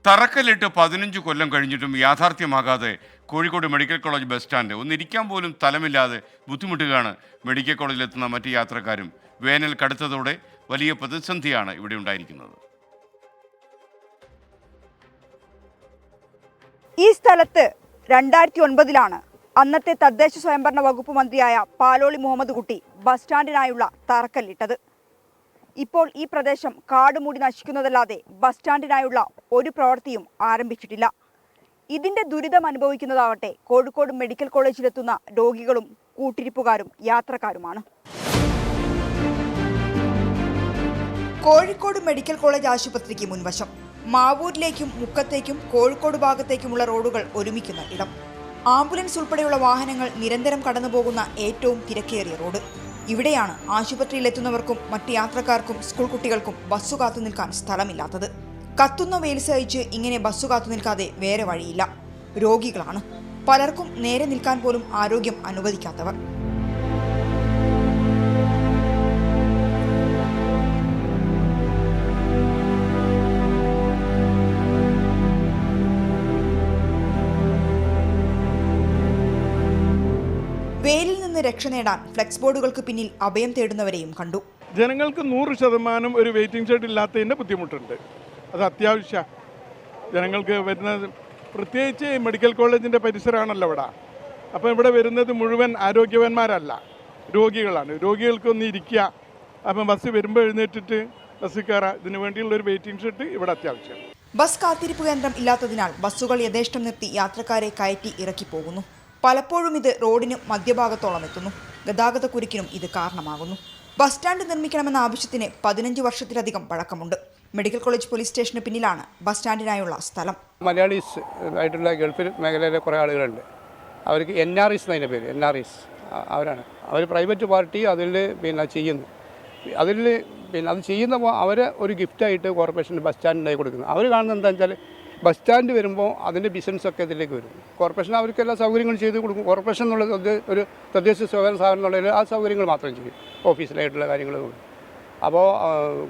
തറക്കല്ലിട്ട് 15 കൊല്ലം കഴിഞ്ഞിട്ടും യാഥാർത്ഥ്യമാകാതെ Kozhikode medical college bus stand ഒന്നിരിക്കാൻ പോലും സ്ഥലമില്ലാതെ ബുദ്ധിമുട്ടുകയാണ് മെഡിക്കൽ കോളേജിലെത്തുന്ന മറ്റ് യാത്രക്കാരും. വേനൽ കടുത്തതോടെ വലിയ പ്രതിസന്ധിയാണ് ഇവിടെ ഉണ്ടായിരിക്കുന്നത്. ഈ സ്ഥലത്ത് 2009 അന്നത്തെ തദ്ദേശ സ്വയംഭരണ വകുപ്പ് മന്ത്രിയായ പാലോളി മുഹമ്മദ് കുട്ടി ബസ് സ്റ്റാൻഡിനായുള്ള തറക്കല്ലിട്ടത്. ഇപ്പോൾ ഈ പ്രദേശം കാടുമൂടി നശിക്കുന്നതല്ലാതെ ബസ് സ്റ്റാൻഡിനായുള്ള ഒരു പ്രവൃത്തിയും ആരംഭിച്ചിട്ടില്ല. ഇതിന്റെ ദുരിതം അനുഭവിക്കുന്നതാവട്ടെ കോഴിക്കോട് മെഡിക്കൽ കോളേജിലെത്തുന്ന രോഗികളും കൂട്ടിരിപ്പുകാരും യാത്രക്കാരുമാണ്. കോഴിക്കോട് മെഡിക്കൽ കോളേജ് ആശുപത്രിക്ക് മുൻവശം മാവൂരിലേക്കും മുക്കത്തേക്കും കോഴിക്കോട് ഭാഗത്തേക്കുമുള്ള റോഡുകൾ ഒരുമിക്കുന്ന ഇടം. ആംബുലൻസ് ഉൾപ്പെടെയുള്ള വാഹനങ്ങൾ നിരന്തരം കടന്നുപോകുന്ന ഏറ്റവും തിരക്കേറിയ റോഡ്. ഇവിടെയാണ് ആശുപത്രിയിലെത്തുന്നവർക്കും മറ്റ് യാത്രക്കാർക്കും സ്കൂൾ കുട്ടികൾക്കും ബസ്സു കാത്തു നിൽക്കാൻ സ്ഥലമില്ലാത്തത്. കത്തുന്ന വെയിൽ സഹിച്ച് ഇങ്ങനെ ബസ്സു കാത്തു നിൽക്കാതെ വേറെ വഴിയില്ല. രോഗികളാണ് പലർക്കും നേരെ നിൽക്കാൻ പോലും ആരോഗ്യം അനുവദിക്കാത്തവർ. വെയിലിൽ നിന്ന് രക്ഷ നേടാൻ ഫ്ലെക്സ് ബോർഡുകൾക്ക് പിന്നിൽ അഭയം തേടുന്നവരെയും കണ്ടു. ജനങ്ങൾക്ക് 100% ഒരു വെയിറ്റിംഗ് ഷെഡ് ഇല്ലാത്തതിൻ്റെ ബുദ്ധിമുട്ടുണ്ട്. അത് അത്യാവശ്യം ജനങ്ങൾക്ക് വരുന്നത്, പ്രത്യേകിച്ച് മെഡിക്കൽ കോളേജിൻ്റെ പരിസരമാണല്ലോ ഇവിടെ. അപ്പോൾ ഇവിടെ വരുന്നത് മുഴുവൻ ആരോഗ്യവാന്മാരല്ല, രോഗികളാണ്. രോഗികൾക്കൊന്ന് ഇരിക്കുക, അപ്പം ബസ് വരുമ്പോൾ എഴുന്നേറ്റിട്ട് ബസ് കയറാം. ഇതിനു വേണ്ടിയുള്ള ഒരു വെയിറ്റിംഗ് ഷെഡ് ഇവിടെ അത്യാവശ്യം. ബസ് കാത്തിരിപ്പ് കേന്ദ്രം ഇല്ലാത്തതിനാൽ ബസ്സുകൾ യഥേഷ്ടം നിർത്തി യാത്രക്കാരെ കയറ്റി ഇറക്കി പോകുന്നു. പലപ്പോഴും ഇത് റോഡിന് മധ്യഭാഗത്തോളം എത്തുന്നു. ഗതാഗത കുരുക്കിനും ഇത് കാരണമാകുന്നു. ബസ് സ്റ്റാൻഡ് നിർമ്മിക്കണമെന്ന ആവശ്യത്തിന് 15 വർഷത്തിലധികം പഴക്കമുണ്ട്. മെഡിക്കൽ കോളേജ് പോലീസ് സ്റ്റേഷന് പിന്നിലാണ് ബസ് സ്റ്റാൻഡിനായുള്ള സ്ഥലം. മലയാളീസ് ആയിട്ടുള്ള ഗൾഫ് മേഖലയിലെ കുറേ ആളുകളുണ്ട്. അവർക്ക് NRIs എന്നതിൻ്റെ പേര്, NRIs അവരാണ്. അവർ പ്രൈവറ്റ് പാർട്ടി അതിൽ ചെയ്യുന്നു. അത് ചെയ്യുന്നപ്പോൾ അവരെ ഒരു ഗിഫ്റ്റായിട്ട് കോർപ്പറേഷൻ ബസ് സ്റ്റാൻഡ് ഉണ്ടായി കൊടുക്കുന്നു. അവർ കാണുന്നത് എന്താണെന്ന് വെച്ചാൽ ബസ് സ്റ്റാൻഡ് വരുമ്പോൾ അതിൻ്റെ ബിസിനസ്സൊക്കെ ഇതിലേക്ക് വരും. കോർപ്പറേഷൻ അവർക്ക് എല്ലാ സൗകര്യങ്ങളും ചെയ്ത് കൊടുക്കും. കോർപ്പറേഷൻ എന്നുള്ള ഒരു തദ്ദേശ സ്വയംഭരണ സ്ഥാപനം എന്നുള്ളതിൽ ആ സൗകര്യങ്ങൾ മാത്രം ചെയ്യും, ഓഫീസിലായിട്ടുള്ള കാര്യങ്ങളും. അപ്പോൾ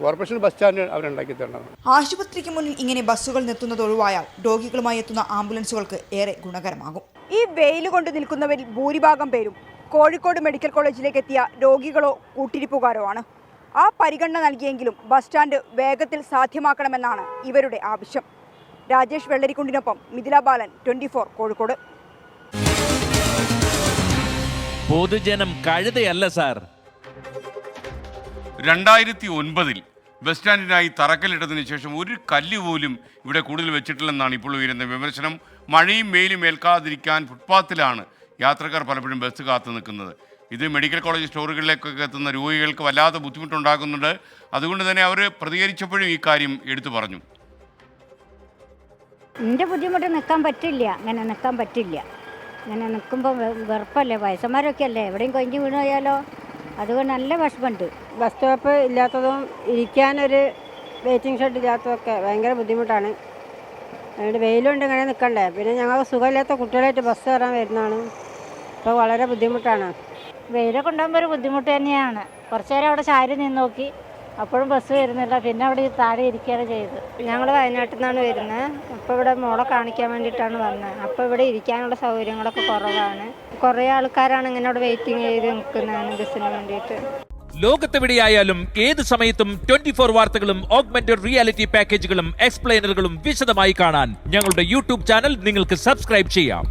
കോർപ്പറേഷൻ ബസ് സ്റ്റാൻഡ് അവരുണ്ടാക്കി തരണം. ആശുപത്രിക്ക് മുന്നിൽ ഇങ്ങനെ ബസ്സുകൾ നിർത്തുന്നത് ഒഴിവായാൽ രോഗികളുമായി എത്തുന്ന ആംബുലൻസുകൾക്ക് ഏറെ ഗുണകരമാകും. ഈ വെയിൽ കൊണ്ട് നിൽക്കുന്നവരിൽ ഭൂരിഭാഗം പേരും കോഴിക്കോട് മെഡിക്കൽ കോളേജിലേക്ക് എത്തിയ രോഗികളോ കൂട്ടിരിപ്പുകാരോ ആണ്. ആ പരിഗണന നൽകിയെങ്കിലും ബസ് സ്റ്റാൻഡ് വേഗത്തിൽ സാധ്യമാക്കണമെന്നാണ് ഇവരുടെ ആവശ്യം. രാജേഷ് വെള്ളരിക്കുണ്ടിനൊപ്പം മിഥില ബാലൻ, 24 കോഴിക്കോട്. പൊതുജനം കഴുതയല്ല സാർ. 2009 ബസ് സ്റ്റാൻഡിനായി തറക്കല്ലിട്ടതിന് ശേഷം ഒരു കല്ല് പോലും ഇവിടെ കൂടുതൽ വെച്ചിട്ടില്ലെന്നാണ് ഇപ്പോൾ ഉയരുന്ന വിമർശനം. മഴയും വെയിലും ഏൽക്കാതിരിക്കാൻ ഫുട്പാത്തിലാണ് യാത്രക്കാർ പലപ്പോഴും ബസ് കാത്തു നിൽക്കുന്നത്. ഇത് മെഡിക്കൽ കോളേജ് സ്റ്റോറുകളിലേക്കൊക്കെ എത്തുന്ന രോഗികൾക്ക് വല്ലാതെ ബുദ്ധിമുട്ടുണ്ടാക്കുന്നുണ്ട്. അതുകൊണ്ട് തന്നെ അവർ പ്രതികരിച്ചപ്പോഴും ഈ കാര്യം എടുത്തു പറഞ്ഞു. എൻ്റെ ബുദ്ധിമുട്ട് നിൽക്കാൻ പറ്റില്ല, അങ്ങനെ നിൽക്കാൻ പറ്റില്ല. അങ്ങനെ നിൽക്കുമ്പോൾ വെറുപ്പല്ലേ, വയസ്സന്മാരൊക്കെ അല്ലേ, എവിടെയും കൊഞ്ചി വീണ് പോയാലോ, അതുകൊണ്ട് നല്ല വിഷമമുണ്ട്. ബസ് സ്റ്റോപ്പ് ഇല്ലാത്തതും ഇരിക്കാനൊരു വെയിറ്റിംഗ് ഷെഡ് ഇല്ലാത്തതൊക്കെ ഭയങ്കര ബുദ്ധിമുട്ടാണ്. അതുകൊണ്ട് വെയിലുണ്ട്, ഇങ്ങനെ നിൽക്കണ്ടേ. പിന്നെ ഞങ്ങൾ സുഖമില്ലാത്ത കുട്ടികളായിട്ട് ബസ് കയറാൻ വരുന്നതാണ്. അപ്പോൾ വളരെ ബുദ്ധിമുട്ടാണ്. വെയിലൊക്കെ ഉണ്ടാകുമ്പോൾ ഒരു ബുദ്ധിമുട്ട് തന്നെയാണ്. കുറച്ച് നേരം അവിടെ ചാരി നിന്ന് നോക്കി, അപ്പോഴും ബസ് വരുന്നില്ല. പിന്നെ അവിടെ താഴെ ഇരിക്കുകയാണ് ചെയ്തത്. ഞങ്ങൾ വയനാട്ടിൽ നിന്നാണ് വരുന്നത്. അപ്പോൾ ഇവിടെ മോളെ കാണിക്കാൻ വേണ്ടിയിട്ടാണ് വന്നത്. അപ്പോൾ ഇവിടെ ഇരിക്കാനുള്ള സൗകര്യങ്ങളൊക്കെ കുറവാണ്. കുറേ ആൾക്കാരാണ് ഇങ്ങനെ അവിടെ വെയിറ്റിംഗ് ചെയ്ത് നിൽക്കുന്നതാണ് ബസ്സിന് വേണ്ടിയിട്ട്. ലോകത്തെവിടെയായാലും ഏത് സമയത്തും 24 വാർത്തകളും ഓഗ്മെന്റഡ് റിയാലിറ്റി പാക്കേജുകളും എക്സ്പ്ലെയിനറുകളും വിശദമായി കാണാൻ ഞങ്ങളുടെ YouTube ചാനൽ നിങ്ങൾക്ക് സബ്സ്ക്രൈബ് ചെയ്യാം.